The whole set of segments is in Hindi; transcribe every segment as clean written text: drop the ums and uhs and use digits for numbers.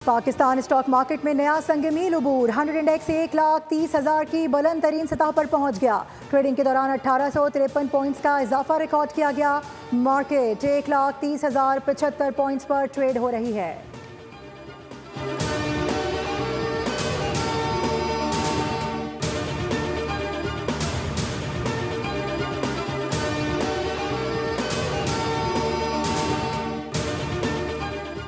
पाकिस्तान स्टॉक मार्केट में नया संग-ए-मील उबूर। 100 इंडेक्स 1,30,000 की बुलंद तरीन सतह पर पहुंच गया। ट्रेडिंग के दौरान 1853 पॉइंट्स का इजाफा रिकॉर्ड किया गया। मार्केट 1,30,075 पॉइंट्स पर ट्रेड हो रही है।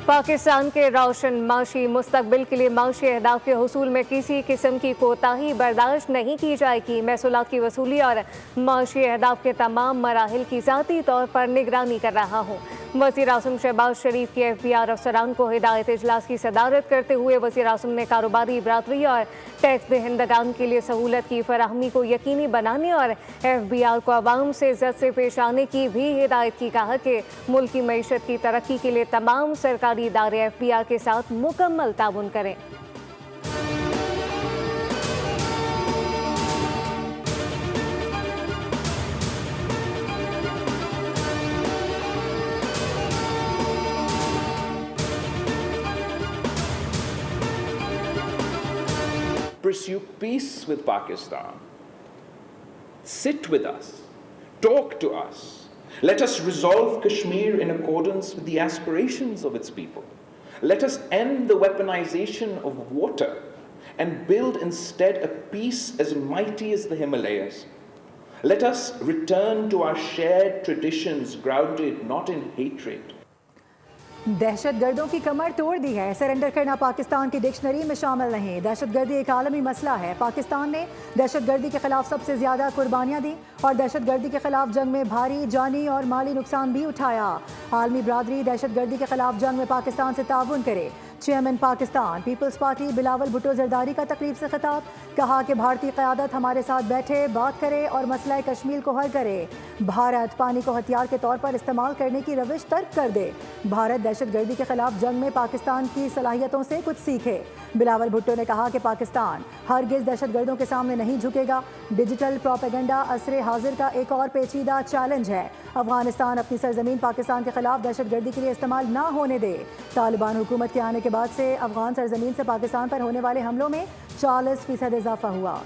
पाकिस्तान के रोशन माशी मुस्तकबिल के लिए माशी अहदाफ के हुसूल में किसी किस्म की कोताही बर्दाश्त नहीं की जाएगी। महसूलात की वसूली और माशी अहदाफ के तमाम मराहिल की ज़ाती तौर पर निगरानी कर रहा हूँ। वज़ीर आज़म शहबाज शरीफ के FBI अफसरान को हिदायत इजलास की सदारत करते हुए वज़ीर आज़म ने कारोबारी बरादरी और टैक्स दहिंदगान के लिए सहूलत की फराहमी को यकीनी बनाने और FBI को अवाम से इज्जत से पेश आने की भी हिदायत की। कहा कि मुल्क की मईशत की तरक्की के लिए तमाम सरकारी इदारे FBI के साथ मुकम्मल ताउन करें। Pursue peace with Pakistan. Sit with us. Talk to us. Let us resolve Kashmir in accordance with the aspirations of its people. Let us end the weaponization of water and build instead a peace as mighty as the Himalayas. Let us return to our shared traditions grounded not in hatred. दहशतगर्दों की कमर तोड़ दी है। सरेंडर करना पाकिस्तान की डिक्शनरी में शामिल नहीं। दहशतगर्दी एक आलमी मसला है। पाकिस्तान ने दहशतगर्दी के खिलाफ सबसे ज़्यादा कुर्बानियाँ दी और दहशतगर्दी के खिलाफ जंग में भारी जानी और माली नुकसान भी उठाया। आलमी बरादरी दहशतगर्दी के खिलाफ जंग में पाकिस्तान से ताउन करे। चेयरमैन पाकिस्तान पीपल्स पार्टी बिलावल भुट्टो जरदारी का तकरीब से खिताब। कहा कि भारतीय क़यादत हमारे साथ बैठे, बात करे और मसला कश्मीर को हल करे। भारत पानी को हथियार के तौर पर इस्तेमाल करने की रविश तर्क कर दे। भारत दहशतगर्दी के खिलाफ जंग में पाकिस्तान की सलाहियतों से कुछ सीखे। बिलावल भुट्टो ने कहा कि पाकिस्तान हरगिज़ दहशतगर्दों के सामने नहीं झुकेगा। डिजिटल प्रोपेगेंडा असरे हाजिर का एक और पेचीदा चैलेंज है। अफगानिस्तान अपनी सरजमीन पाकिस्तान के खिलाफ दहशतगर्दी के लिए इस्तेमाल ना होने दे। तालिबान हुकूमत के आने के बाद से अफगान सरजमीन से पाकिस्तान पर होने वाले हमलों में 40% इजाफा हुआ।